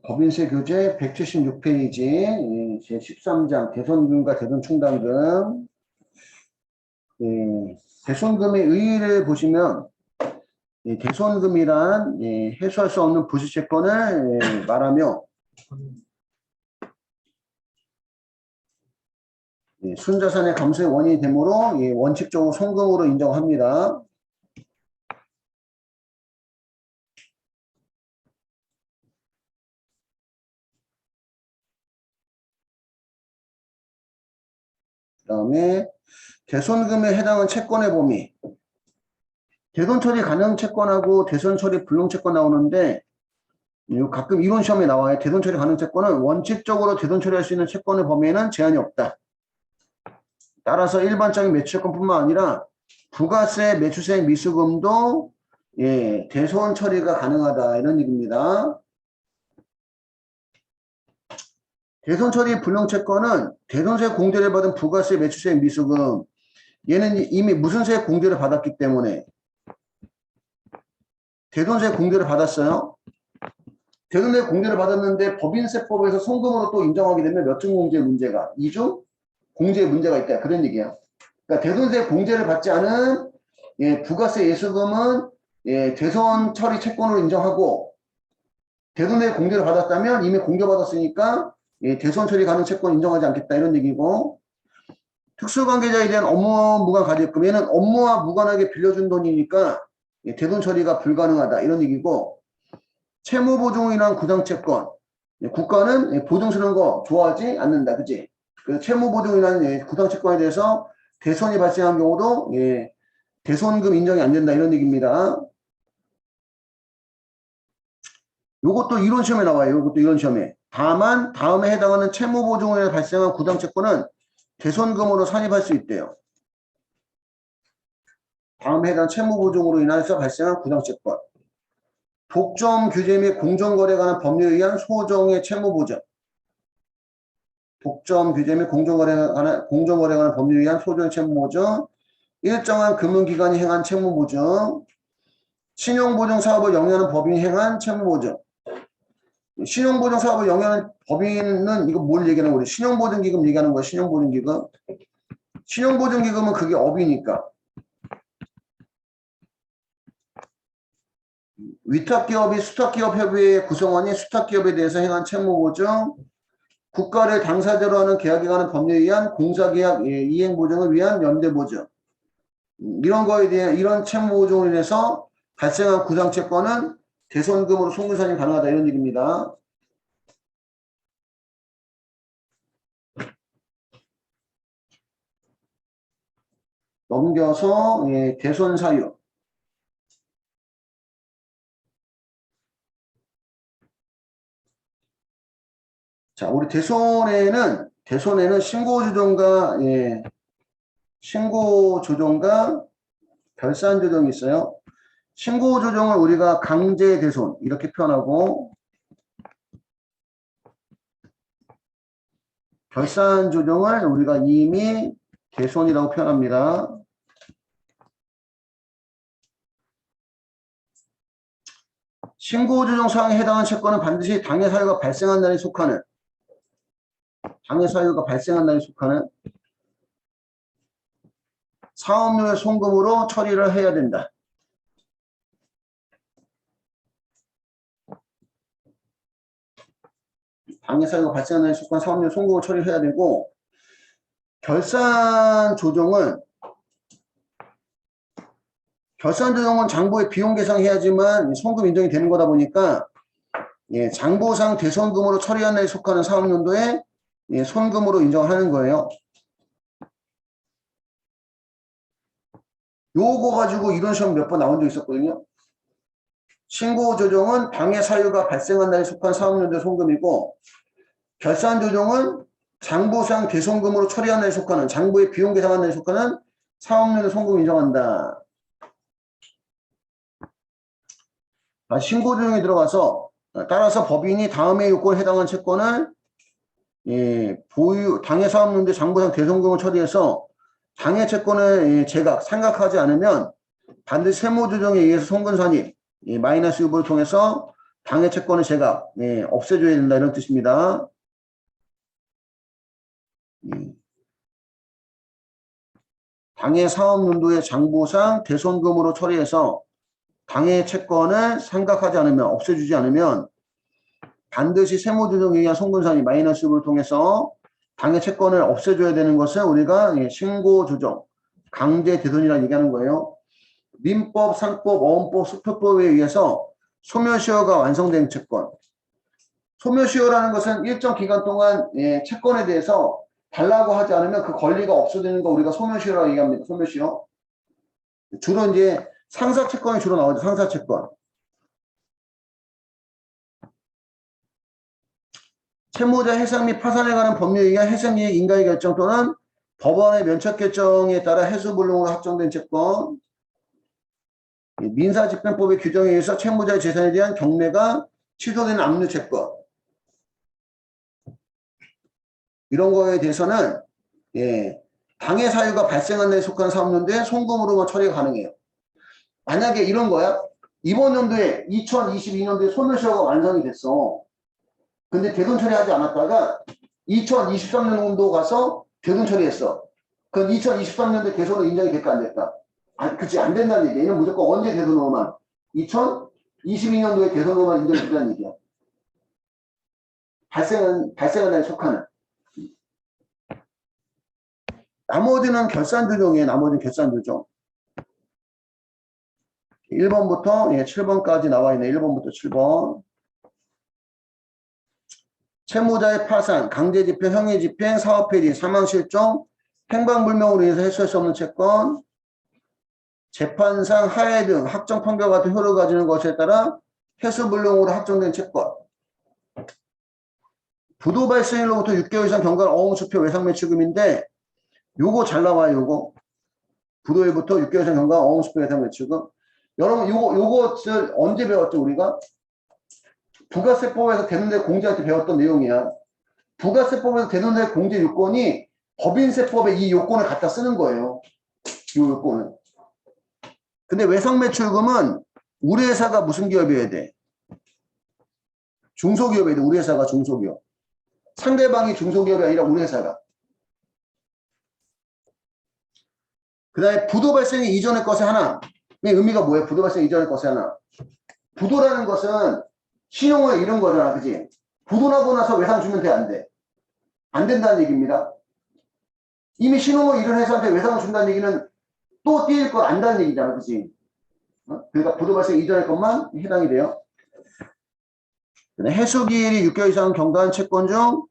법인세 교재 176페이지 제13장 대손금과 대손충당금. 대손금의 의의를 보시면 대손금이란 해소할 수 없는 부실채권을 말하며 순자산의 감소의 원인이 되므로 원칙적으로 손금으로 인정합니다. 그 다음에 대손금에 해당하는 채권의 범위. 대손처리 가능 채권하고 대손처리 불능 채권 나오는데 가끔 이론 시험에 나와요. 대손처리 가능 채권은 원칙적으로 대손처리할 수 있는 채권의 범위에는 제한이 없다. 따라서 일반적인 매출채권뿐만 아니라 부가세, 매출세, 미수금도 대손처리가 가능하다 이런 얘기입니다. 대손처리 불능채권은 대손세 공제를 받은 부가세, 매출세, 미수금 얘는 이미 무슨 세 공제를 받았기 때문에 대손세 공제를 받았어요. 대손세 공제를 받았는데 법인세법에서 손금으로 또 인정하게 되면 몇 중 공제 문제가? 2중 공제 문제가 있다. 그런 얘기야. 그러니까 대손세 공제를 받지 않은 부가세 예수금은 대손 처리 채권으로 인정하고 대손세 공제를 받았다면 이미 공제받았으니까 대손 처리 가능 채권 인정하지 않겠다 이런 얘기고, 특수관계자에 대한 업무 무관 가입금 얘는 업무와 무관하게 빌려준 돈이니까 대손 처리가 불가능하다 이런 얘기고, 채무보증이란 구상채권 국가는 보증 쓰는 거 좋아하지 않는다. 그치? 그래서 채무보증이라는 구상채권에 대해서 대손이 발생한 경우도 대손금 인정이 안 된다 이런 얘기입니다. 요것도 이론 시험에 나와요. 요것도 이론 시험에. 다만 다음에 해당하는 채무보증에 발생한 구상채권은 대손금으로 산입할 수 있대요. 다음에 해당 채무보증으로 인해서 발생한 구상채권. 독점 규제 및 공정거래에 관한 법률에 의한 소정의 채무보증. 독점 규제 및 공정거래에 관한 법률에 의한 소정의 채무보증. 일정한 금융기관이 행한 채무보증. 신용보증 사업을 영위하는 법인이 행한 채무보증. 신용보증 사업을 영위하는 법인은 이거 뭘 얘기하는 거예요? 신용보증기금 얘기하는 거예요. 신용보증기금. 신용보증기금은 그게 업이니까. 위탁기업이 수탁기업 협의회 구성원이 수탁기업에 대해서 행한 채무보증. 국가를 당사자로 하는 계약에 관한 법률에 의한 공사계약 이행보증을 위한 연대보증. 이런 거에 대한 이런 채무보증으로 인해서 발생한 구상채권은 대손금으로 송금산이 가능하다 이런 얘기입니다. 넘겨서 대손사유. 자, 우리 대손에는 신고조정과 결산조정이 있어요. 신고조정을 우리가 강제대손 이렇게 표현하고, 결산조정을 우리가 이미 대손이라고 표현합니다. 신고조정 사항에 해당한 채권은 반드시 당해사유가 발생한 날에 속하는 사업료의 송금으로 처리를 해야 된다. 당해사유가 발생한 날에 속한 사업료 송금으로 처리를 해야 되고, 결산조정은 장부에 비용 계상해야지만 송금 인정이 되는 거다 보니까 장부상 대손금으로 처리한 날에 속하는 사업연도에 손금으로 인정하는 거예요. 요거 가지고 이런 시험 몇 번 나온 적 있었거든요. 신고조정은 당해사유가 발생한 날에 속한 사업연도의 손금이고, 결산조정은 장부상 대손금으로 처리한 날에 속하는, 장부에 비용 계상한 날에 속하는 사업연도 손금 인정한다. 신고조정에 들어가서 따라서 법인이 다음의 요건에 해당한 채권을 당해사업연도 장부상 대손금을 처리해서 당해채권을 상각하지 않으면 반드시 세무조정에 의해서 송금산입 마이너스 유보를 통해서 당해 채권을 제가 없애줘야 된다 이런 뜻입니다. 당해 사업연도의 장부상 대손금으로 처리해서 당해 채권을 상각하지 않으면 없애주지 않으면 반드시 세무조정에 의한 송금상이 마이너스를 통해서 당해 채권을 없애줘야 되는 것을 우리가 신고조정, 강제대손이라고 얘기하는 거예요. 민법, 상법, 어원법, 수표법에 의해서 소멸시효가 완성된 채권. 소멸시효라는 것은 일정 기간 동안 채권에 대해서 달라고 하지 않으면 그 권리가 없어지는 거 우리가 소멸시효라고 얘기합니다. 소멸시효. 주로 이제 상사채권이 주로 나오죠. 상사채권. 채무자 해상 및 파산에 관한 법률에 의한 해상이익 인가의 결정 또는 법원의 면책 결정에 따라 해수불능으로 확정된 채권. 민사집행법의 규정에 의해서 채무자의 재산에 대한 경매가 취소되는 압류채권. 이런 거에 대해서는 당해 사유가 발생한 데에 속한 사업연도에 송금으로만 처리가 가능해요. 만약에 이런 거야. 이번 연도에 2022년도에 소멸시효가 완성이 됐어. 근데 대손 처리하지 않았다가 2023년도 가서 대손 처리했어. 그럼 2023년도에 대손으로 인정이 될까 안 될까? 그치, 안 된다는 얘기야. 얘는 무조건 언제 대손으로만? 2022년도에 대손으로만 인정이 된다는 얘기야. 발생한 날에 속하는. 나머지는 결산조정이에요. 나머지는 결산조정. 1번부터 7번까지 나와 있네. 1번부터 7번. 채무자의 파산, 강제집행, 형해집행, 사업폐지, 사망실종, 행방불명으로 인해서 해소할 수 없는 채권, 재판상 하해 등 확정 판결 같은 효력을 가지는 것에 따라 해수불능으로 확정된 채권. 부도 발생일로부터 6개월 이상 경과한 어음수표 외상매출금인데 요거 잘 나와요. 요거 부도일부터 6개월 이상 경과한 어음수표 외상매출금. 여러분 요것을 언제 배웠죠 우리가? 부가세법에서 대손대 공제할 때 배웠던 내용이야. 부가세법에서 대손대 공제 요건이 법인세법에 이 요건을 갖다 쓰는 거예요. 이 요건을. 근데 외상매출금은 우리 회사가 무슨 기업이어야 돼? 중소기업이어야 돼. 우리 회사가 중소기업. 상대방이 중소기업이 아니라 우리 회사가. 그 다음에 부도 발생 이전의 것의 하나. 의미가 뭐예요? 부도 발생 이전의 것의 하나. 부도라는 것은 신용을 잃은 거잖아. 그지? 부도 나고 나서 외상 주면 돼? 안 돼? 안 된다는 얘기입니다. 이미 신용을 잃은 회사한테 외상을 준다는 얘기는 또 뛸 걸 안다는 얘기잖아. 그지? 그러니까 부도 발생 이전의 것만 해당이 돼요. 해수기일이 6개월 이상 경과한 채권 중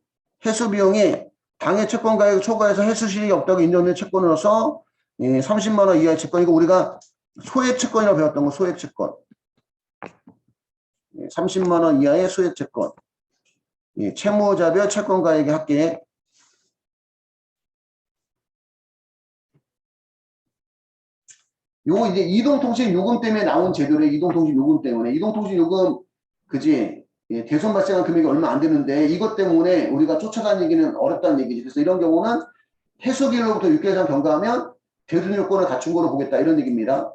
해수비용이 당해 채권 가액을 초과해서 해수실익이 없다고 인정된 채권으로서 30만 원 이하의 채권이고 우리가 소액채권이라고 배웠던 거 소액채권. 30만 원 이하의 소액채권. 채무자별 채권 가액의 합계. 요거 이제 이동통신 요금 때문에 나온 제도래. 이동통신 요금 때문에. 이동통신 요금 그지? 대손 발생한 금액이 얼마 안 되는데 이것 때문에 우리가 쫓아다니기는 어렵다는 얘기지. 그래서 이런 경우는 해수기일로부터 6개월 이상 경과하면 대손 요건을 갖춘 거로 보겠다 이런 얘기입니다.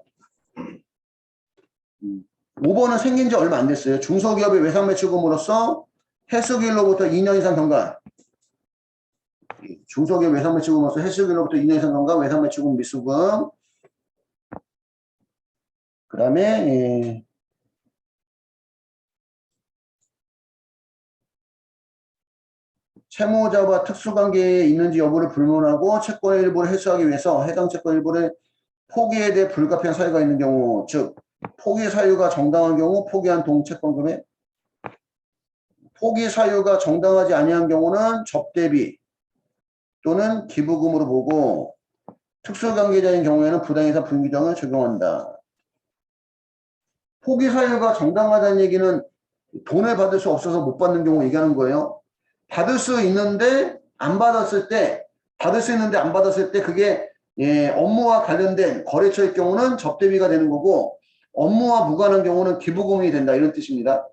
5번은 생긴 지 얼마 안 됐어요. 중소기업의 외상매출금으로서 해수기일로부터 2년 이상 경과. 중소기업 외상매출금으로서 해수기일로부터 2년 이상 경과 외상매출금 미수금. 그 다음에 채무자와 특수관계에 있는지 여부를 불문하고 채권의 일부를 해소하기 위해서 해당 채권 일부를 포기에 대해 불가피한 사유가 있는 경우, 즉 포기 사유가 정당한 경우 포기한 동채권 금액, 포기 사유가 정당하지 아니한 경우는 접대비 또는 기부금으로 보고 특수관계자인 경우에는 부당이사 분규정을 적용한다. 포기 사유가 정당하다는 얘기는 돈을 받을 수 없어서 못 받는 경우 얘기하는 거예요. 받을 수 있는데 안 받았을 때, 받을 수 있는데 안 받았을 때 그게 업무와 관련된 거래처일 경우는 접대비가 되는 거고 업무와 무관한 경우는 기부금이 된다 이런 뜻입니다.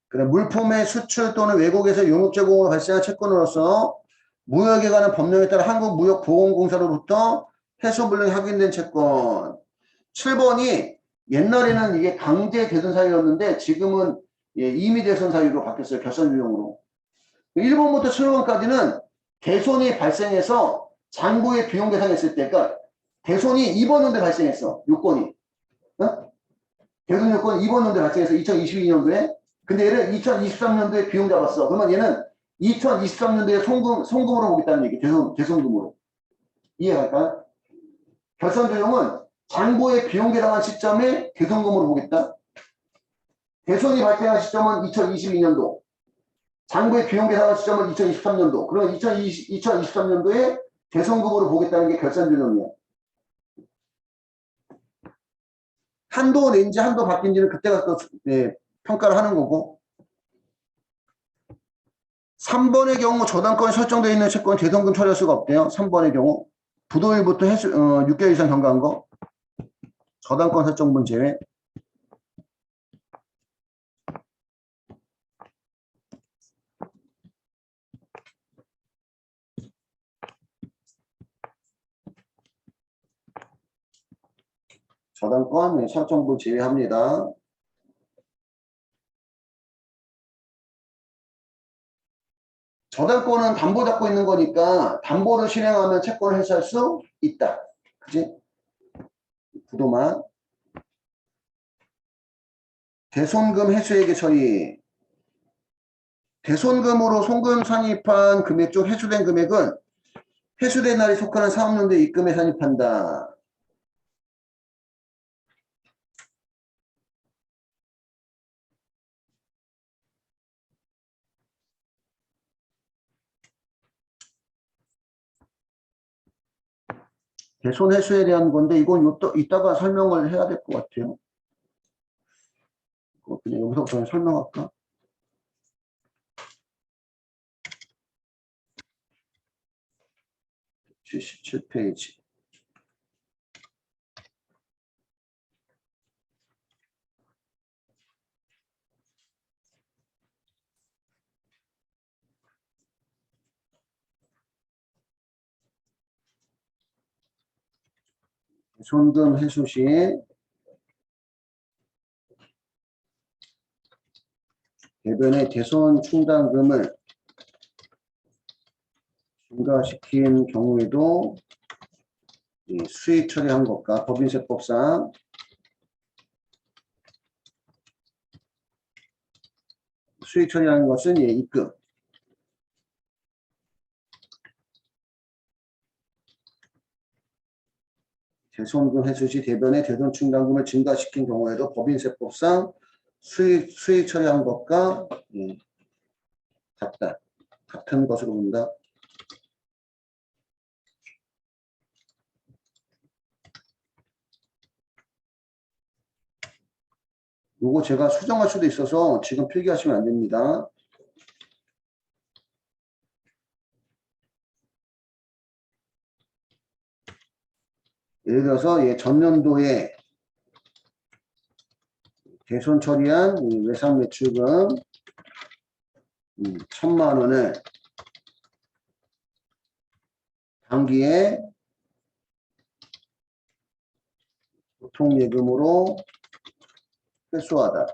그래, 물품의 수출 또는 외국에서 용역 제공으로 발생한 채권으로서 무역에 관한 법령에 따라 한국무역보건공사로부터 해소불능이 확인된 채권. 7번이 옛날에는 이게 강제 대손 사유였는데 지금은 예, 임의 대손 사유로 바뀌었어요. 결산 유형으로. 1번부터 7번까지는 대손이 발생해서 장부의 비용 계산했을 때, 그러니까 대손이 2번년도에 발생했어. 요건이. 어? 대손 요건이 2번년도에 발생해서 2022년도에. 근데 얘를 2023년도에 비용 잡았어. 그러면 얘는 2023년도에 송금으로 보겠다는 얘기. 대손금으로. 이해갈까요? 결산 조정은 장부의 비용 계산한 시점에 대손금으로 보겠다. 대손이 발생한 시점은 2022년도. 장부의 비용 계산한 시점은 2023년도. 그러면 2023년도에 대손금으로 보겠다는 게 결산 조정이야. 한도 낸지 한도 바뀐지는 그때 가서 네, 평가를 하는 거고. 3번의 경우 저당권이 설정되어 있는 채권 대손금 처리할 수가 없대요. 3번의 경우. 부도일부터 6개월 이상 경과한 거. 저당권 설정분 제외. 저당권 설정분 제외합니다. 저당권은 담보 잡고 있는 거니까 담보를 실행하면 채권을 해소할 수 있다. 그지? 부도만. 대손금 해소액의 처리. 대손금으로 송금 산입한 금액 중 해소된 금액은 해소된 날이 속하는 사업연도에 입금에 산입한다. 대손 해소에 대한 건데 이건 이따가 설명을 해야 될 것 같아요. 그냥 여기서부터 설명할까? 77페이지. 손금 해소 시 대변의 대손 충당금을 증가시킨 경우에도 수익 처리한 것과 법인세법상 수익 처리하는 것은 입금. 대손금 해소 시 대변의 대손 충당금을 증가시킨 경우에도 법인세법상 수익 처리한 것과 같다. 같은 것으로 본다. 요거 제가 수정할 수도 있어서 지금 필기하시면 안 됩니다. 예를 들어서 전년도에 대손 처리한 외상 매출금 1,000만 원을 당기에 보통예금으로 회수하다.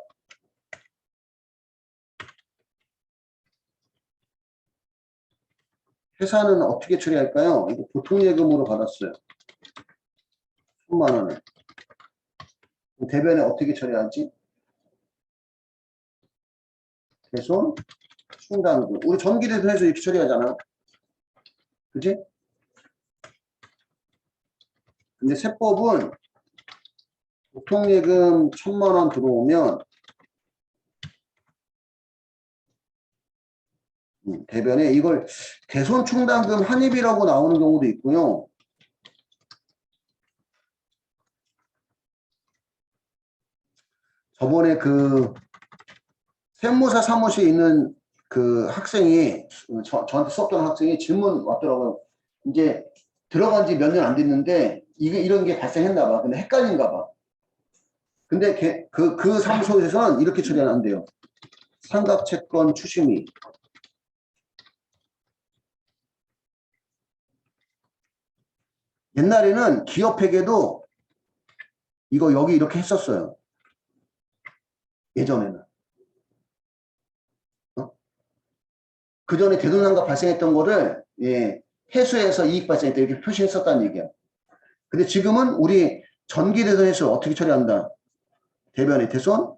회사는 어떻게 처리할까요? 이거 보통예금으로 받았어요. 1,000만 원을. 대변에 어떻게 처리하지? 대손 충당금. 우리 전기대손에서 이렇게 처리하잖아. 그지? 근데 세법은 보통예금 1,000만 원 들어오면 대변에 이걸 대손 충당금 환입이라고 나오는 경우도 있고요. 저번에 그 세무사 사무실에 있는 그 학생이 저한테 수업 듣는 학생이 질문 왔더라고요. 이제 들어간 지 몇 년 안 됐는데 이런 게 발생했나 봐. 근데 헷갈린가 봐. 근데 그 사무소에서는 이렇게 처리는 안 돼요. 삼각채권 추심이. 옛날에는 기업회계도 이거 여기 이렇게 했었어요. 예전에는. 어? 그 전에 대동상가 발생했던 거를 예, 해수해서 이익 발생했다 이렇게 표시했었다는 얘기야. 근데 지금은 우리 전기 대손 해수 어떻게 처리한다? 대변에 대손,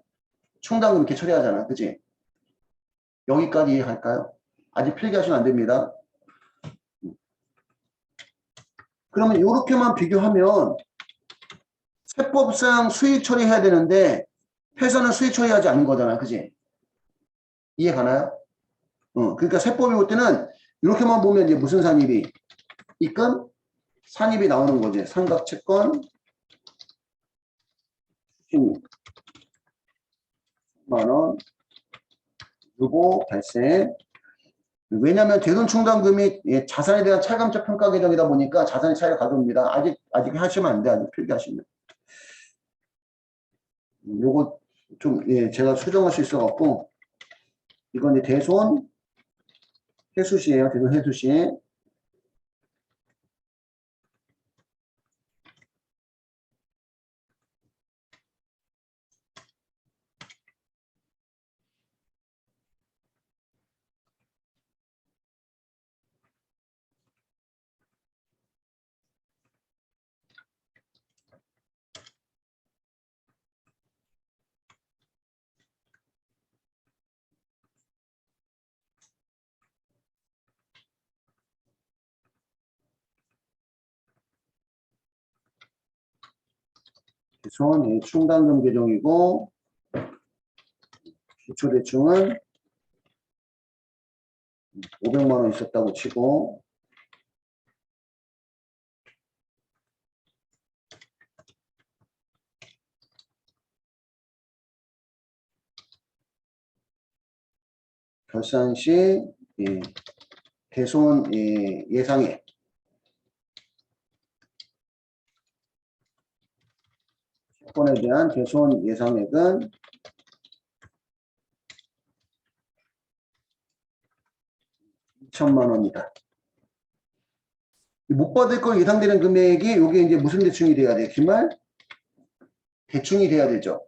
충당금 이렇게 처리하잖아. 그치? 여기까지 이해할까요? 아직 필기하시면 안 됩니다. 그러면 이렇게만 비교하면 세법상 수익 처리해야 되는데 회사는 수익 처리하지 않은 거잖아. 그치? 이해 가나요? 그러니까 세법이 볼 때는 이렇게만 보면 이제 무슨 산입이? 입금? 산입이 나오는 거지. 삼각채권, 수익 10만원, 유보 발생. 왜냐하면 대손충당금이 자산에 대한 차감적 평가 계정이다 보니까 자산의 차이가 가져옵니다. 아직 하시면 안 돼. 아직 필기하시면. 요거 좀 제가 수정할 수 있어갖고 이건 이제 대손 해수시에요. 대손 해수시. 대손 충당금 계정이고 기초대충은 500만원 있었다고 치고 결산 시 대손 예상액 채권에 대한 대손 예상액은 2천만원이다. 못 받을 걸 예상되는 금액이 이게 이제 무슨 대충이 돼야 돼? 기말 대충이 돼야 되죠.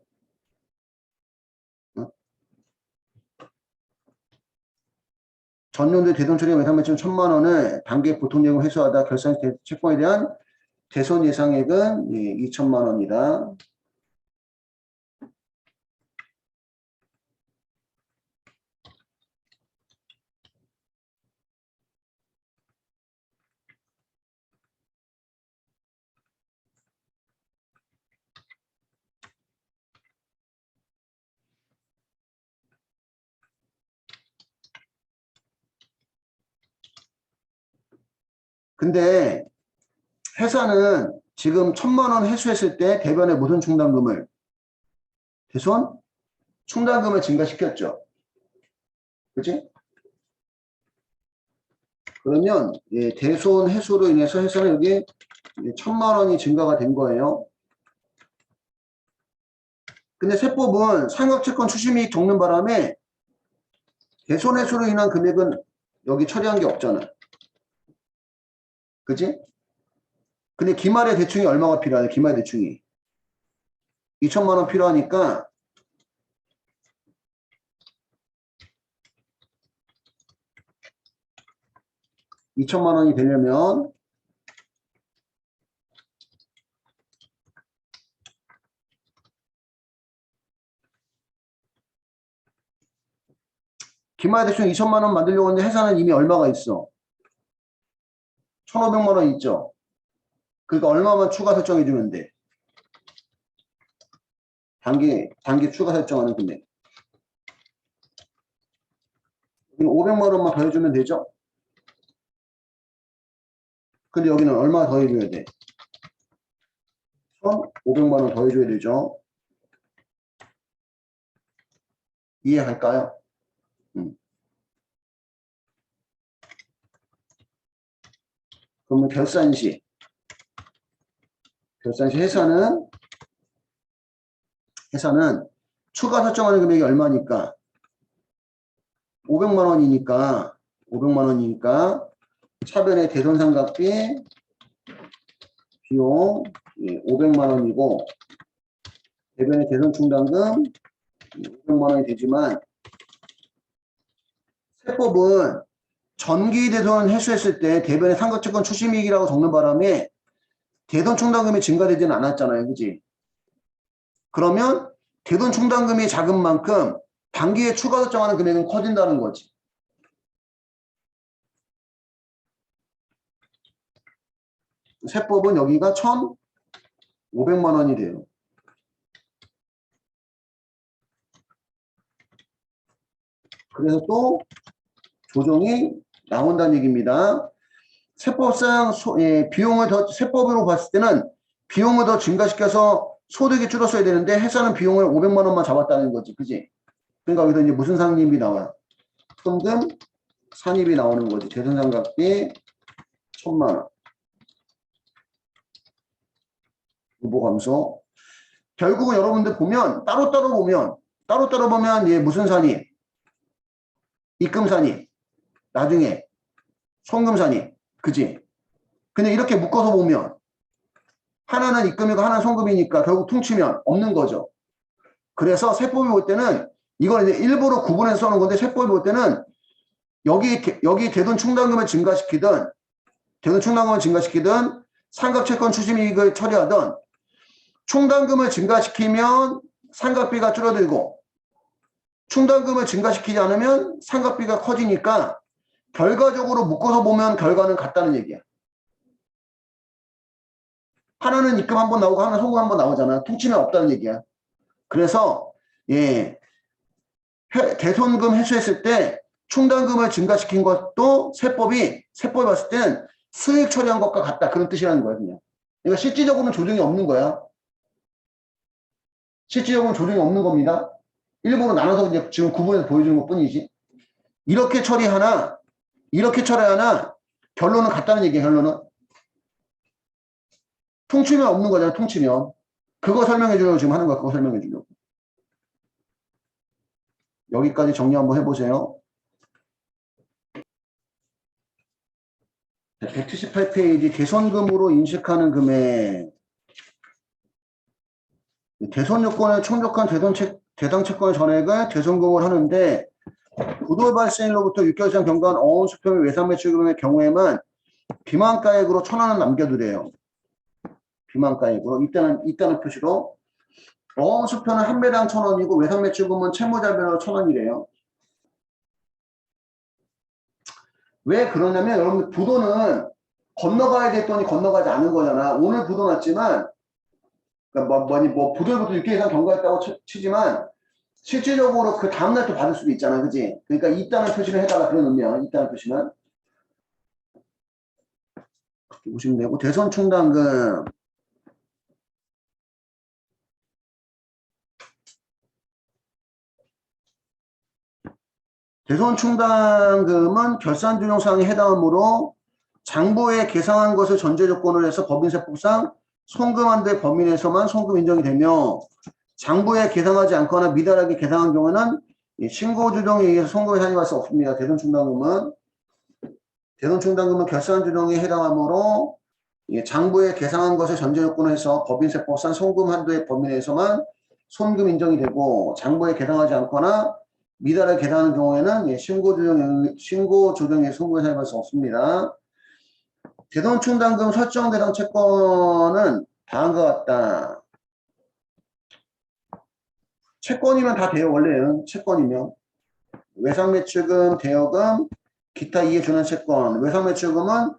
전년도에 대손 처리 예상 매출 1,000만원을 단기 보통 내용 회수하다 결산 채권에 대한 대손 예상액은 2천만원이다. 근데 회사는 지금 1,000만원 회수했을 때 대변에 무슨 충당금을 대손 충당금을 증가시켰죠. 그치? 그러면 대손 회수로 인해서 회사는 여기 1,000만원이 증가가 된 거예요. 근데 세법은 상각채권 추심이익 적는 바람에 대손 회수로 인한 금액은 여기 처리한 게 없잖아. 그치? 근데 기말의 대충이 얼마가 필요하냐? 기말 대충이 2천만원 필요하니까 (2천만원이) 되려면 기말 대충 2천만원 만들려고 하는데 회사는 이미 얼마가 있어? 1,500만원 있죠? 그러니까 얼마만 추가 설정해주면 돼? 단기 추가 설정하는 금액. 여기는 500만원만 더해주면 되죠? 근데 여기는 얼마 더해줘야 돼? 1,500만원 더해줘야 되죠? 이해할까요? 그러면 결산시 회사는 추가 설정하는 금액이 얼마니까? 500만원이니까 차변의 대손상각비 비용 500만원이고 대변의 대손 충당금 500만 원이 되지만 세법은 전기 대손 회수했을 때 대변의 상각채권 추심이익이라고 적는 바람에 대손 충당금이 증가되지는 않았잖아요. 그지? 그러면 대손 충당금이 작은 만큼 단기에 추가 설정하는 금액은 커진다는 거지. 세법은 여기가 1,500만 원이 돼요. 그래서 또 조정이 나온다는 얘기입니다. 세법상 비용을 더 세법으로 봤을 때는 비용을 더 증가시켜서 소득이 줄었어야 되는데 회사는 비용을 500만 원만 잡았다는 거지. 그지? 그러니까 여기서 이제 무슨 상립이 나와요? 현금 산입이 나오는 거지. 대손상각비 1,000만 원. 유보 감소. 결국은 여러분들 보면 따로따로 보면 얘 무슨 산입? 입금 산입. 나중에 송금 산입. 그지? 그냥 이렇게 묶어서 보면 하나는 입금이고 하나는 송금이니까 결국 퉁치면 없는 거죠. 그래서 세법이 볼 때는 이걸 이제 일부러 구분해서 써는 건데 세법이 볼 때는 여기 대손 충당금을 증가시키든 상각채권 추심이익을 처리하든 충당금을 증가시키면 상각비가 줄어들고 충당금을 증가시키지 않으면 상각비가 커지니까 결과적으로 묶어서 보면 결과는 같다는 얘기야. 하나는 입금 한번 나오고 하나는 송금 한번 나오잖아. 퉁치면 없다는 얘기야. 그래서 대손금 회수했을 때 충당금을 증가시킨 것도 세법이 봤을 때는 수익 처리한 것과 같다. 그런 뜻이라는 거야. 그냥. 그러니까 실질적으로는 조정이 없는 거야. 실질적으로는 조정이 없는 겁니다. 일부러 나눠서 이제 지금 구분해서 보여주는 것 뿐이지. 이렇게 처리하나 결론은 같다는 얘기야. 결론은. 퉁치면 없는 거잖아. 퉁치면. 그거 설명해 주려고 지금 하는 거야. 그거 설명해 주려고. 여기까지 정리 한번 해보세요. 178페이지 대손금으로 인식하는 금액. 대손 요건에 충족한 대당 채권의 전액을 대손금을 하는데 부도 발생일로부터 6개월 이상 경과한 어원 수표 및 외상 매출금의 경우에만 비만가액으로 1,000원은 남겨두래요. 비만가액으로 이따는 표시로 어원 수표는 한 배당 1,000원이고 외상 매출금은 채무자별로 1,000원이래요. 왜 그러냐면 여러분 부도는 건너가야 됐더니 건너가지 않은 거잖아. 오늘 부도 났지만 그러니까 부도부터 6개월 이상 경과했다고 치지만 실질적으로 그 다음날 또 받을 수도 있잖아. 그지? 그러니까 있다는 표시를 해달라. 그런 의미야. 있다는 표시는. 그렇게 보시면 되고 대손 충당금 대손 충당금은 결산준용사항에 해당하므로 장부에 계상한 것을 전제 조건으로 해서 법인세법상 송금한 데 범위 내에서만 송금 인정이 되며 장부에 계상하지 않거나 미달하게 계상한 경우는 신고조정에 의해서 송금에 산입할 수 없습니다. 대손 충당금은 결산준용에 해당하므로 장부에 계상한 것을 전제 조건으로 해서 법인세법상 송금 한도의 범위 내에서만 송금 인정이 되고 장부에 계상하지 않거나 미달하게 계상하는 경우에는 신고조정에 송금에 산입할 수 없습니다. 대손 충당금 설정 대상 채권은 다음과 같다. 채권이면 다 돼요. 원래는 채권이면 외상매출금, 대여금, 기타 이해 준한 채권. 외상매출금은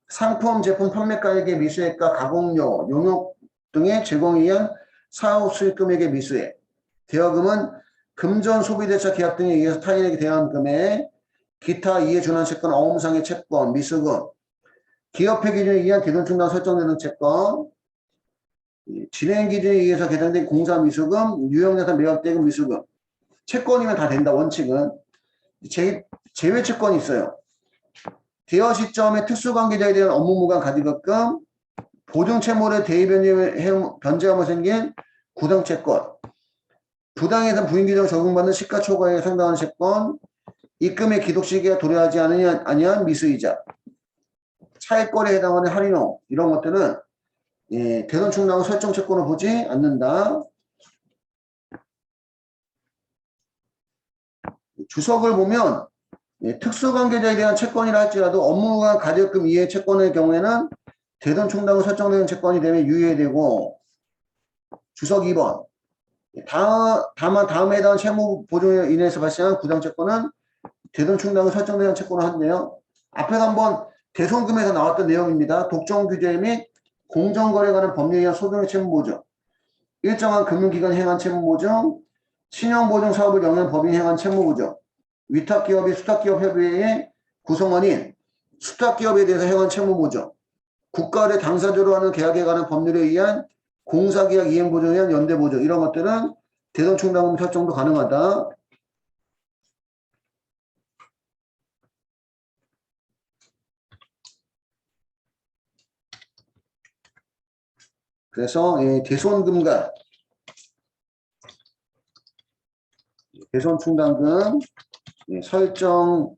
상품, 제품 판매가액의 미수액과 가공료, 용역 등의 제공에 의한 사업 수익금액의 미수액. 대여금은 금전 소비대차 계약 등에 의해서 타인에게 대한 금액, 기타 이해 준한 채권, 어음상의 채권, 미수금, 기업회 기준에 의한 대손 충당 설정되는 채권, 진행 기준에 의해서 계산된 공사 미수금, 유형자산 매각대금 미수금. 채권이면 다 된다. 원칙은. 제외 채권이 있어요. 대여 시점에 특수관계자에 대한 업무무관 가지급금, 보증채무를 대의 변제하며 생긴 구성채권, 부당해서 부인규정 적용받는 시가초과액에 상당한 채권, 입금의 기독시기에 도래하지 아니한 미수이자, 차액거래에 해당하는 할인료 이런 것들은 대손 충당은 설정 채권을 보지 않는다. 주석을 보면 특수관계자에 대한 채권이라 할지라도 업무가 가져금 이해 채권의 경우에는 대손 충당으로 설정되는 채권이 되면 유예되고 주석 2번 다만 다음에 해당하는 채무 보존에 인해서 발생한 부당채권은 대손 충당으로 설정되는 채권을 한대요. 앞에서 한번 대손금에서 나왔던 내용입니다. 독점 규제 및 공정거래에 관한 법률에 의한 소정의 채무보증, 일정한 금융기관이 행한 채무보증, 신용보증 사업을 영위한 법인이 행한 채무보증, 위탁기업이 수탁기업 협의회의 구성원인 수탁기업에 대해서 행한 채무보증, 국가를 당사자로 하는 계약에 관한 법률에 의한 공사계약 이행보증에 의한 연대보증, 이런 것들은 대손충당금 설정도 가능하다. 그래서 대손금과 대손충당금 설정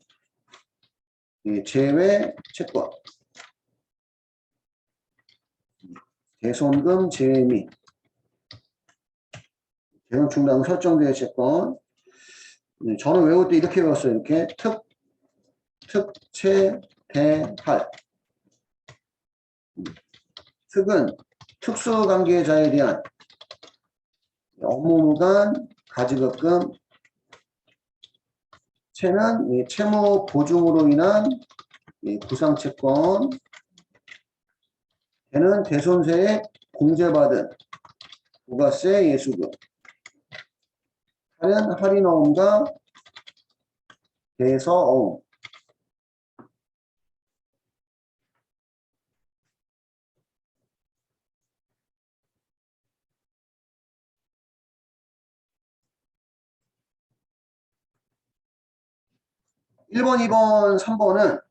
제외 채권, 대손금 제외 및 대손충당금 설정 제외 채권. 저는 외울 때 이렇게 외웠어요. 이렇게 특채 대할. 특은 특수관계자에 대한 업무무관 가지급금, 채는 채무 보증으로 인한 부상채권, 대는 대손세에 공제받은 부가세 예수금, 할은 할인어음과 대서어음. (1번) (2번) (3번은)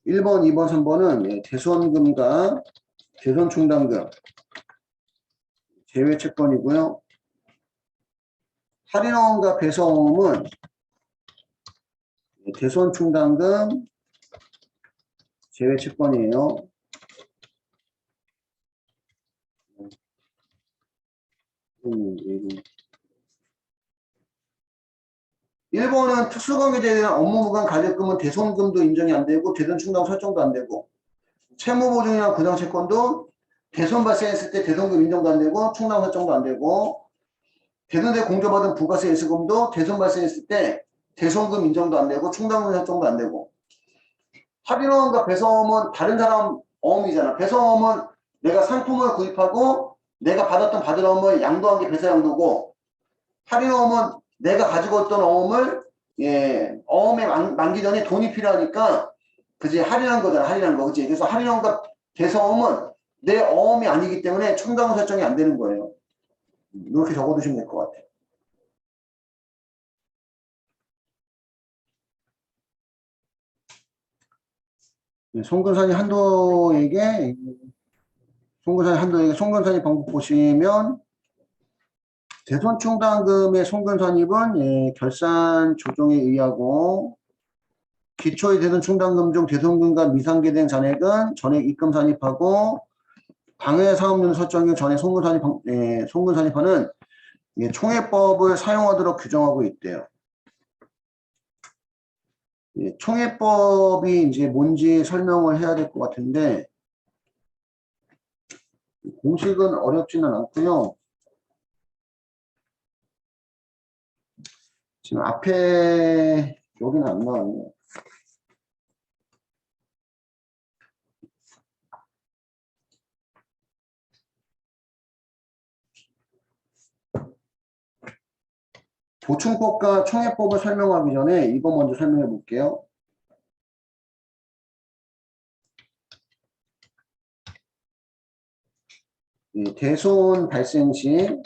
1번, 2번, 3번은 대손금과 대손충당금 제외 채권이고요. 할인어음과 배서어음은 대손충당금 제외 채권이에요. 일본은 특수관계자에 대한 업무무관 가져금은 대손금도 인정이 안 되고 대손충당 설정도 안 되고 채무보증이나 부당채권도 대손 발생했을 때 대손금 인정도 안 되고 충당 설정도 안 되고 대손세 공제받은 부가세 예수금도 대손 발생했을 때 대손금 인정도 안 되고 충당 설정도 안 되고 할인어음과 배서어음은 다른 사람 어음이잖아. 배서어음은 내가 상품을 구입하고 내가 받은 어음을 양도한 게 배서양도고 할인어음은 내가 가지고 있던 어음을 어음에 만기 전에 돈이 필요하니까 그지 할인한 거잖아. 할인한 거 그지. 그래서 할인어음과 배서어음은 내 어음이 아니기 때문에 충당 설정이 안 되는 거예요. 이렇게 적어두시면 될 것 같아요. 송근산이 한도에게 송근산입 방법 보시면 대손충당금의 송근산입은 결산 조정에 의하고 기초의 대손충당금 중 대손금과 미상계된 잔액은 전액 입금 산입하고 방해사업률 설정일 전에 송근산입하는 총회법을 사용하도록 규정하고 있대요. 총회법이 이제 뭔지 설명을 해야 될 것 같은데 공식은 어렵지는 않고요. 지금 앞에 여기는 안 나왔네요. 보충법과 총회법을 설명하기 전에 이거 먼저 설명해 볼게요. 대손 발생 시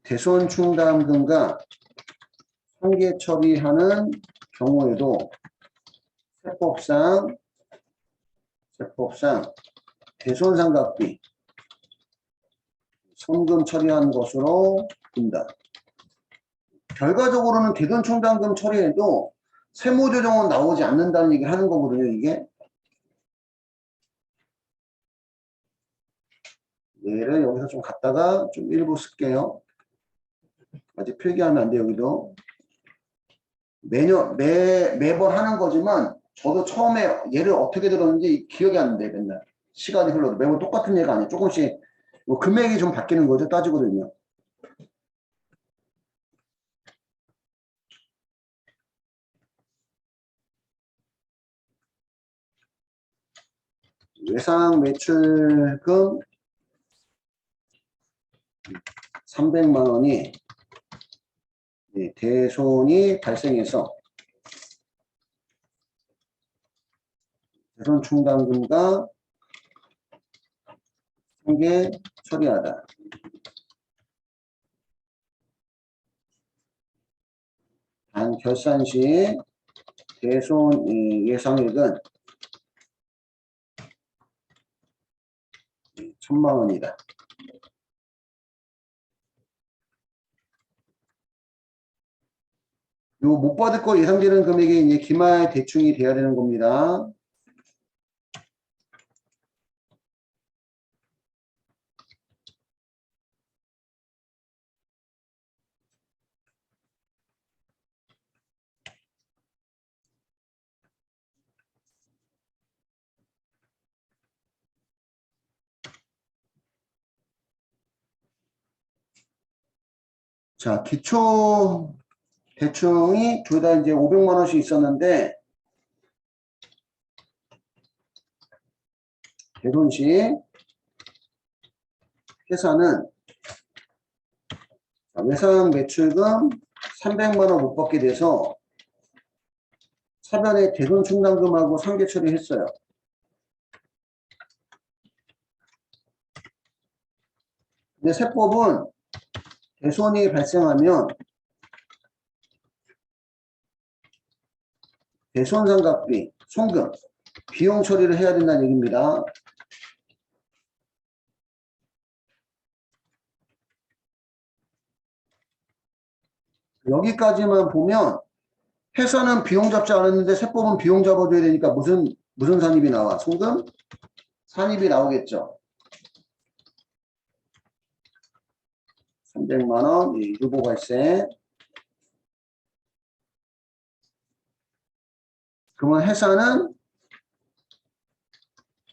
대손 충당금과 상계 처리하는 경우에도 세법상 세법상 대손상각비 손금 처리한 것으로 본다. 결과적으로는 대손충당금 처리해도 세무조정은 나오지 않는다는 얘기를 하는 거거든요, 이게. 얘를 여기서 좀 갖다가 좀 일부 쓸게요. 아직 필기하면 안 돼요, 여기도. 매번 하는 거지만, 저도 처음에 얘를 어떻게 들었는지 기억이 안 나요, 맨날. 시간이 흘러도. 매번 똑같은 얘가 아니에요. 조금씩, 뭐 금액이 좀 바뀌는 거죠, 따지거든요. 외상 매출금 300만 원이 대손이 발생해서 대손 충당금과 상계 처리하다. 단 결산 시 대손 예상액은 1,000만 원이다. 요 못 받을 거 예상되는 금액이 이제 기말 대충이 돼야 되는 겁니다. 자, 기초 대충이 둘 다 이제 500만 원씩 있었는데 대손 시 회사는 외상 매출금 300만 원 못 받게 돼서 차변에 대손 충당금하고 상계 처리했어요. 근데 세법은 대손이 발생하면 대손상각비, 송금, 비용 처리를 해야 된다는 얘기입니다. 여기까지만 보면 회사는 비용 잡지 않았는데 세법은 비용 잡아줘야 되니까 무슨 산입이 나와? 송금? 산입이 나오겠죠. 300만 원 유보 발생. 그러면 회사는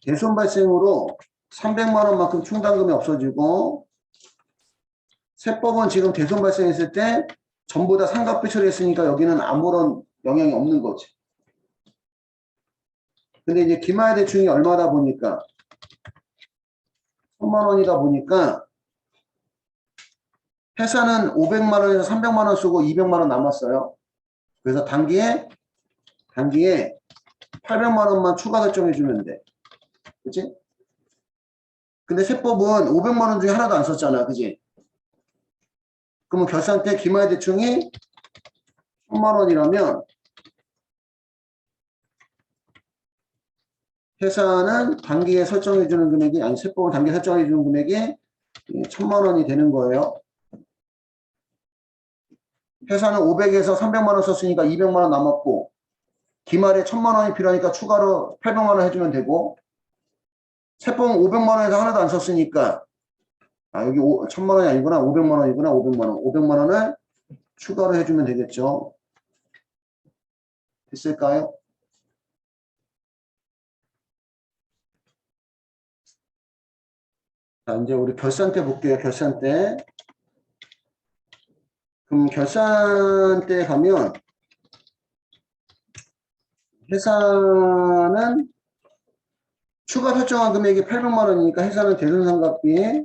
대손 발생으로 300만 원만큼 충당금이 없어지고 세법은 지금 대손 발생했을 때 전부 다 상각비 처리했으니까 여기는 아무런 영향이 없는 거지. 근데 이제 기말 대충이 얼마다 보니까 1,000만 원이다 보니까 회사는 500만 원에서 300만 원 쓰고 200만 원 남았어요. 그래서 단기에 800만 원만 추가 설정해 주면 돼. 그치? 근데 세법은 500만 원 중에 하나도 안 썼잖아. 그치? 그러면 결산 때 기말 대충이 1,000만 원이라면 회사는 단기에 설정해 주는 금액이, 아니 세법은 단기에 설정해 주는 금액이 1,000만 원이 되는 거예요. 회사는 500에서 300만 원 썼으니까 200만 원 남았고 기말에 1,000만 원이 필요하니까 추가로 800만 원 해주면 되고 세법은 500만 원에서 하나도 안 썼으니까 여기 1,000만 원이 아니구나. 500만 원이구나. 500만 원. 500만 원을 추가로 해주면 되겠죠. 됐을까요? 자, 이제 우리 결산 때 볼게요. 결산 때. 그럼 결산 때 가면 회사는 추가 설정한 금액이 800만 원이니까 회사는 대손상각비에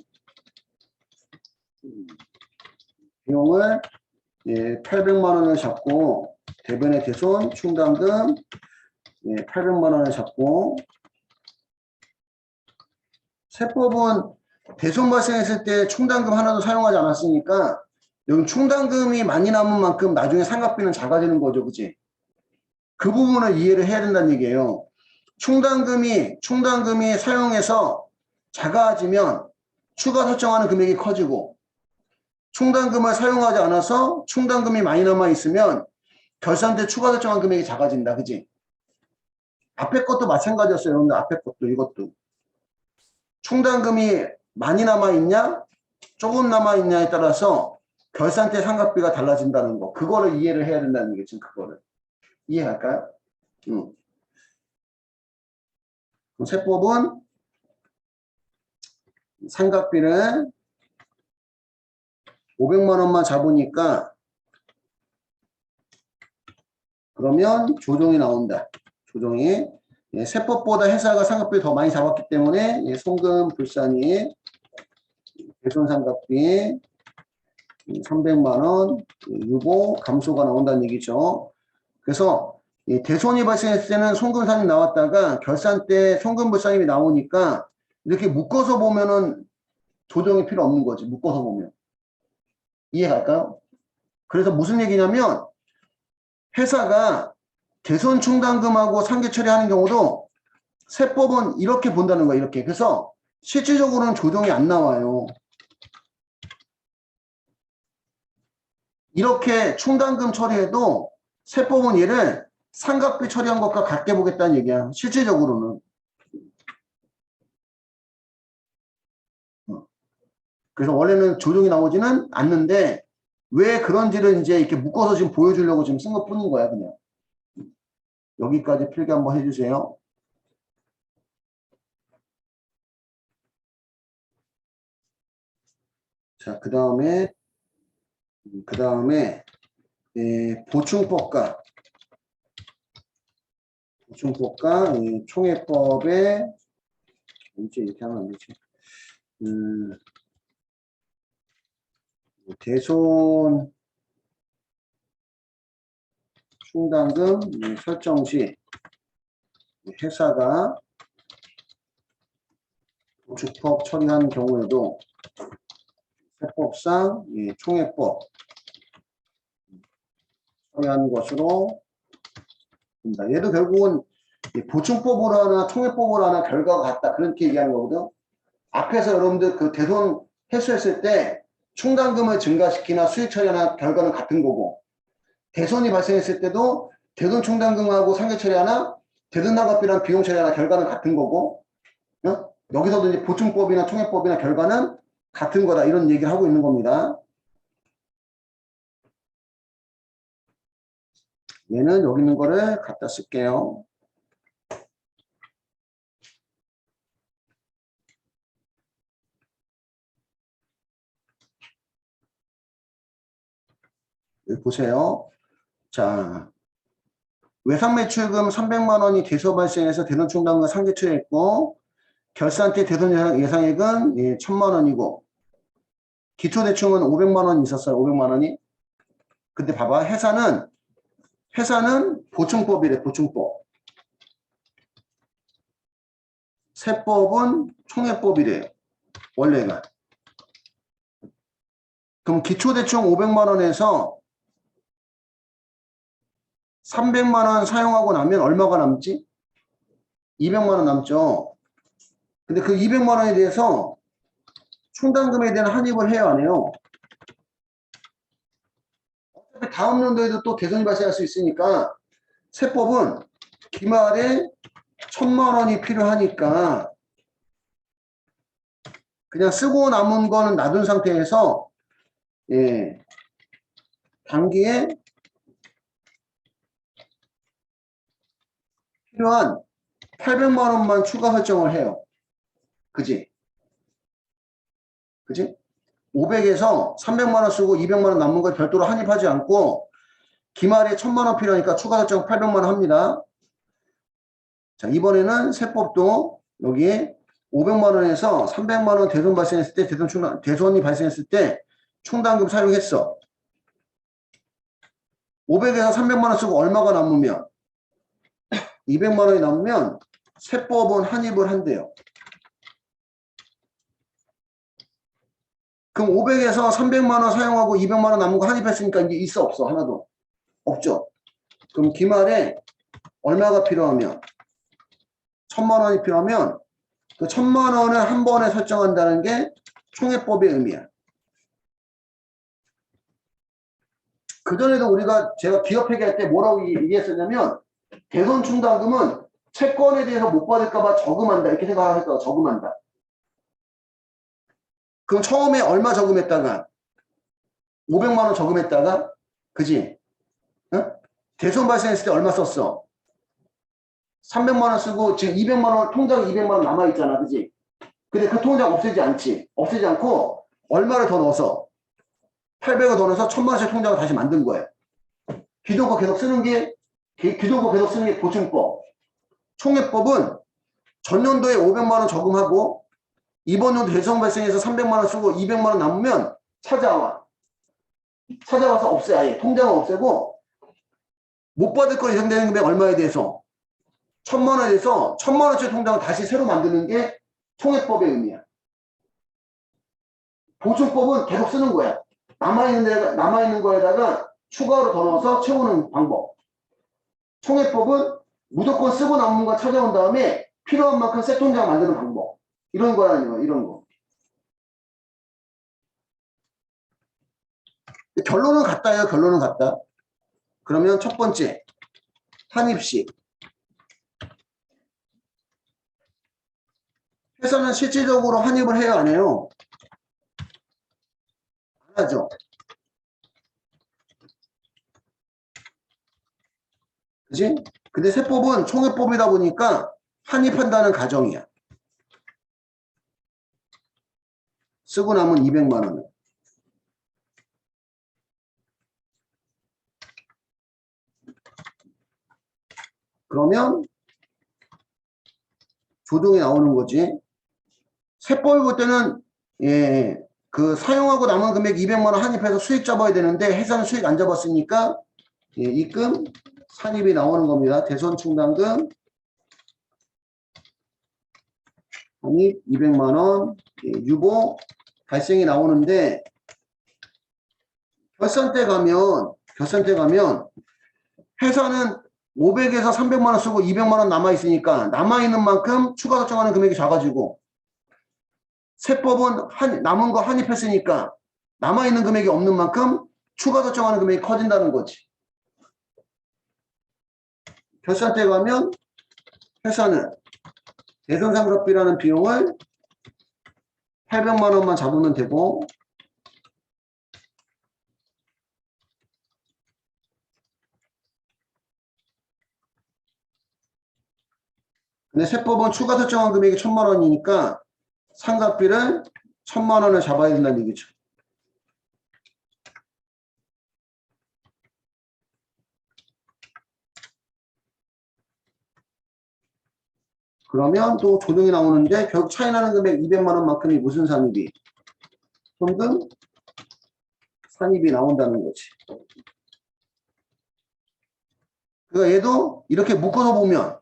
비용을 800만 원을 잡고 대변의 대손 충당금 800만 원을 잡고 세법은 대손 발생했을 때 충당금 하나도 사용하지 않았으니까 여기 충당금이 많이 남은 만큼 나중에 상각비는 작아지는 거죠. 그치? 그 부분을 이해를 해야 된다는 얘기예요. 충당금이 사용해서 작아지면 추가 설정하는 금액이 커지고, 충당금을 사용하지 않아서 충당금이 많이 남아 있으면 결산 때 추가 설정한 금액이 작아진다. 그지? 앞에 것도 마찬가지였어요. 여러분들 앞에 것도 이것도. 충당금이 많이 남아 있냐 조금 남아 있냐에 따라서 결산 때 상각비가 달라진다는 거. 그거를 이해를 해야 된다는 게 지금 그거를. 이해할까요? 그럼 세법은 상각비를 500만 원만 잡으니까 그러면 조정이 나온다. 조정이. 예, 세법보다 회사가 상각비 더 많이 잡았기 때문에 예, 송금 불산이 배손상각비 300만 원 유보 감소가 나온다는 얘기죠. 그래서 예, 대손이 발생했을 때는 송금산이 나왔다가 결산 때 송금불산임이 나오니까 이렇게 묶어서 보면은 조정이 필요 없는 거지. 묶어서 보면. 이해갈까요? 그래서 무슨 얘기냐면 회사가 대손 충당금하고 상계 처리하는 경우도 세법은 이렇게 본다는 거예요. 이렇게. 그래서 실질적으로는 조정이 안 나와요. 이렇게 충당금 처리해도 세법은 얘를 상각비 처리한 것과 같게 보겠다는 얘기야. 실질적으로는. 그래서 원래는 조정이 나오지는 않는데 왜 그런지를 이제 이렇게 묶어서 지금 보여주려고 지금 쓴 것 뿐인 거야, 그냥. 여기까지 필기 한번 해주세요. 자, 그 다음에 보충법과 총회법에 이제 이렇게 하면 안 되지. 대손 충당금 설정 시 회사가 보충법 처리한 경우에도 세법상 총회법 처리한 것으로 봅니다. 얘도 결국은 보충법으로 하나 총회법으로 하나 결과가 같다. 그렇게 얘기하는 거거든. 앞에서 여러분들 그 대손 회수했을 때 충당금을 증가시키나 수익 처리하나 결과는 같은 거고, 대손이 발생했을 때도 대손 충당금하고 상계 처리하나 대손 나갑비랑 비용 처리하나 결과는 같은 거고, 여기서도 이제 보충법이나 총회법이나 결과는 같은 거다. 이런 얘기를 하고 있는 겁니다. 얘는 여기 있는 거를 갖다 쓸게요. 여기 보세요. 자, 외상매출금 300만 원이 대소 발생해서 대손 충당금 상계 처리했고, 결산 때 대손 예상액은 1000만 원이고, 기초대출은 500만 원이 있었어요. 500만 원이. 근데 봐봐. 회사는 보충법이래. 보충법. 세법은 총회법이래요. 원래가. 그럼 기초대출 500만 원에서 300만 원 사용하고 나면 얼마가 남지? 200만 원 남죠. 근데 그 200만 원에 대해서 충당금에 대한 환입을 해요, 안 해요? 어차피 다음 연도에도 또 대손이 발생할 수 있으니까 세법은 기말에 1000만 원이 필요하니까 그냥 쓰고 남은 거는 놔둔 상태에서 단기에 필요한 800만 원만 추가 설정을 해요. 그지? 500에서 300만 원 쓰고 200만 원 남는 걸 별도로 환입하지 않고 기말에 1000만 원 필요하니까 추가 설정 800만 원 합니다. 자, 이번에는 세법도 여기 500만 원에서 300만 원 대손 발생했을 때 대손이 발생했을 때 충당금 사용했어. 500에서 300만 원 쓰고 얼마가 남으면 200만 원이 남으면 세법은 환입을 한대요. 그럼 500에서 300만 원 사용하고 200만 원 남은 거 환입했으니까 이제 있어 없어? 하나도 없죠. 그럼 기말에 얼마가 필요하면 천만 원이 필요하면 그 천만 원을 한 번에 설정한다는 게 총회법의 의미야. 그전에도 제가 기업 회계할 때 뭐라고 얘기했었냐면, 대손 충당금은 채권에 대해서 못 받을까봐 저금한다. 이렇게 생각할까 저금한다. 그럼 처음에 얼마 저금했다가 500만 원 저금했다가, 그지? 응? 대손 발생했을 때 얼마 썼어? 300만 원 쓰고 지금 200만 원, 통장에 200만 원 남아있잖아. 그지? 근데 그 통장 없애지 않지. 없애지 않고 얼마를 더 넣어서 800을 더 넣어서 1000만 원씩 통장을 다시 만든 거예요. 기존 계속 쓰는 게 보증법. 총회법은 전년도에 500만 원 저금하고 이번 연도 대손 발생해서 300만 원 쓰고 200만 원 남으면 찾아와서 없애. 아예 통장을 없애고 못 받을 거 예상되는 금액 얼마에 대해서 1000만 원에 대해서 1000만 원짜리 통장을 다시 새로 만드는 게 총회법의 의미야. 보증법은 계속 쓰는 거야. 남아있는 거에다가 추가로 더 넣어서 채우는 방법. 총회법은 무조건 쓰고 남은 거 찾아온 다음에 필요한 만큼 새 통장 만드는 방법. 이런 거라는 거, 이런 거. 결론은 같다요, 결론은 같다. 그러면 첫 번째, 한입식. 회사는 실질적으로 환입을 해요, 안 해요? 안 하죠. 그지? 근데 세법은 총회법이다 보니까 환입한다는 가정이야. 쓰고 남은 200만 원을. 그러면 조동이 나오는 거지. 세법을 볼 때는 그 사용하고 남은 금액 200만 원 환입해서 수익 잡아야 되는데 회사는 수익 안 잡았으니까 입금 산입이 나오는 겁니다. 대손 충당금 환입 200만 원 유보 발생이 나오는데 결산때 가면 회사는 500에서 300만 원 쓰고 200만 원 남아 있으니까 남아 있는 만큼 추가 설정하는 금액이 작아지고 세법은 남은 거 환입했으니까 남아 있는 금액이 없는 만큼 추가 설정하는 금액이 커진다는 거지. 결산때 가면 회사는 대손상각비라는 비용을 800만 원만 잡으면 되고 근데 세법은 추가 설정한 금액이 1000만 원이니까 상각비를 1000만 원을 잡아야 된다는 얘기죠. 그러면 또 조정이 나오는데 결국 차이 나는 금액 200만 원만큼이 무슨 산입이? 현금 산입이 나온다는 거지. 그러니까 얘도 이렇게 묶어서 보면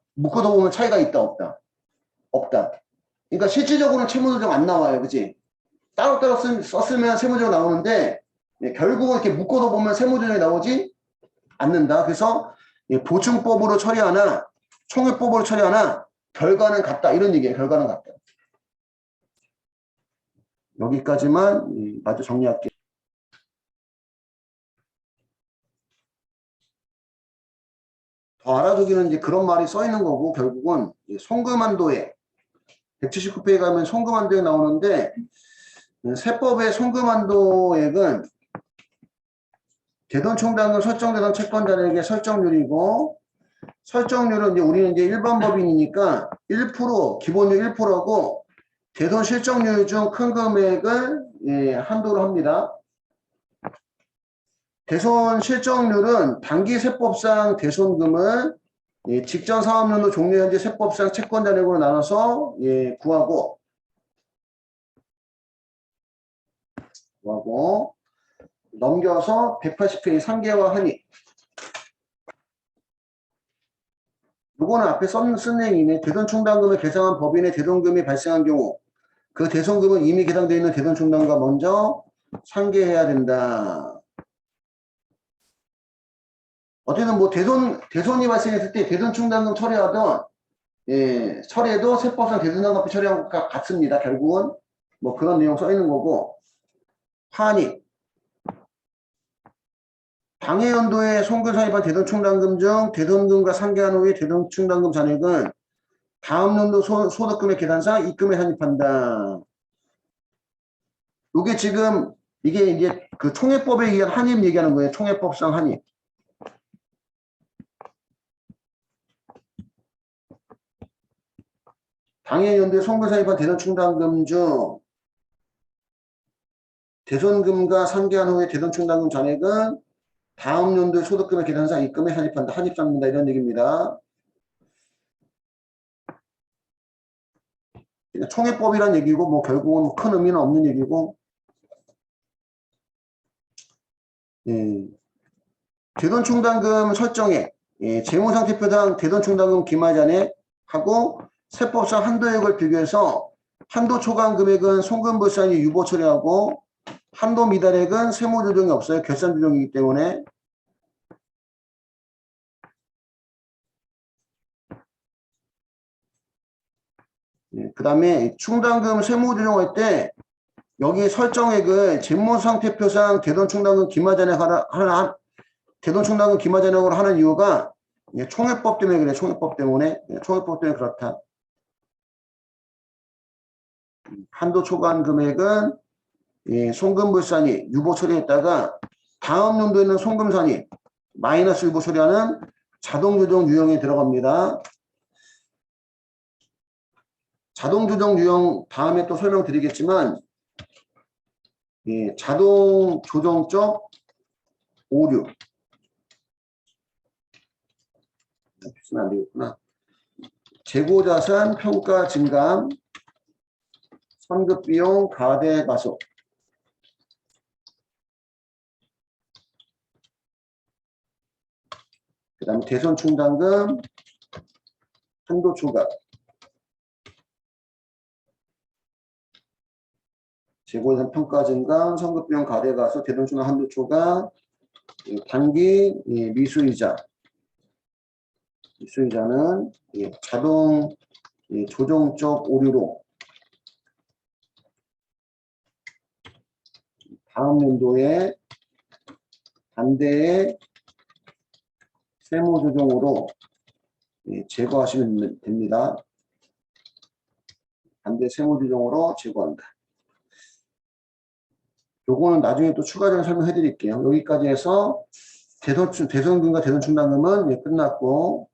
차이가 있다 없다? 없다. 그러니까 실질적으로는 채무조정 안 나와요. 그치? 따로따로 썼으면 세무조정 나오는데 결국은 이렇게 묶어서 보면 세무조정이 나오지 않는다. 그래서 보증법으로 처리하나 총회법으로 처리하나 결과는 같다. 이런 얘기예요. 결과는 같다. 여기까지만 마저 정리할게요. 더 알아두기는 이제 그런 말이 써 있는 거고 결국은 송금한도액 179페이지 가면 송금한도액 나오는데 세법의 송금한도액은 대손총당금 설정되던 채권자에게 설정률이고 설정률은 이제 우리는 이제 일반 법인이니까 1% 기본률 1%고 대손 실적률 중 큰 금액을 한도로 합니다. 대손 실적률은 당기 세법상 대손금을 직전 사업연도 종료 현재 세법상 채권 잔액으로 나눠서 구하고 넘겨서 180페이지 상계와 한입. 요거는 앞에 쓴 내용이네. 대손총당금을 계상한 법인의 대손금이 발생한 경우 그 대손금은 이미 계상되어 있는 대손총당금과 먼저 상계해야 된다. 어쨌든 뭐 대손이 발생했을 때 대손총당금 처리하던 예, 처리해도 세법상 대손상가비 처리하고 같습니다. 결국은 뭐 그런 내용 써 있는 거고. 환입. 당해연도에 송금사입한 대손충당금 중 대손금과 상계한 후에 대손충당금 잔액은 다음 연도 소득금의 계산상 입금에 산입한다. 이게 지금 이게 이제 그 총회법에 의한 한입 얘기하는 거예요. 총회법상 한입. 당해연도에 송금사입한 대손충당금 중 대손금과 상계한 후에 대손충당금 잔액은 다음 연도의 소득금의 계산상 입금에 산입한다. 한입 삼는다. 이런 얘기입니다. 총회법이란 얘기고 뭐 결국은 큰 의미는 없는 얘기고. 예. 대손충당금 설정액. 예. 재무상태표상 대손충당금 기마잔액 하고 세법상 한도액을 비교해서 한도 초과 금액은 송금불산이 유보 처리하고 한도 미달액은 세무 조정이 없어요. 결산 조정이기 때문에. 예. 그 다음에 충당금 세무 조정할 때 여기 설정액을 재무상태표상 대손충당금 기마잔액 대손충당금 기마잔액으로 하는 이유가 총회법 때문에 그래. 총회법 때문에. 총회법 때문에 그렇다. 한도 초과한 금액은 송금불산이 유보 처리했다가 다음 연도에는 송금산이 마이너스 유보 처리하는 자동조정 유형에 들어갑니다. 자동조정 유형 다음에 또 설명드리겠지만 자동조정적 오류 쓰면 안 되겠구나. 재고자산 평가 증감 선급비용 가대가속 그 다음에 대손충당금 한도 초과 재고자산 평가 증감 선급비용 가대가속 대손충당 한도 초과 단기 미수이자 미수이자는 자동 조정적 오류로 다음 연도에 반대의 세무조정으로 제거하시면 됩니다. 반대 세무조정으로 제거한다. 요거는 나중에 또 추가적인 설명해 드릴게요. 여기까지 해서 대손금과 대손충당금은 끝났고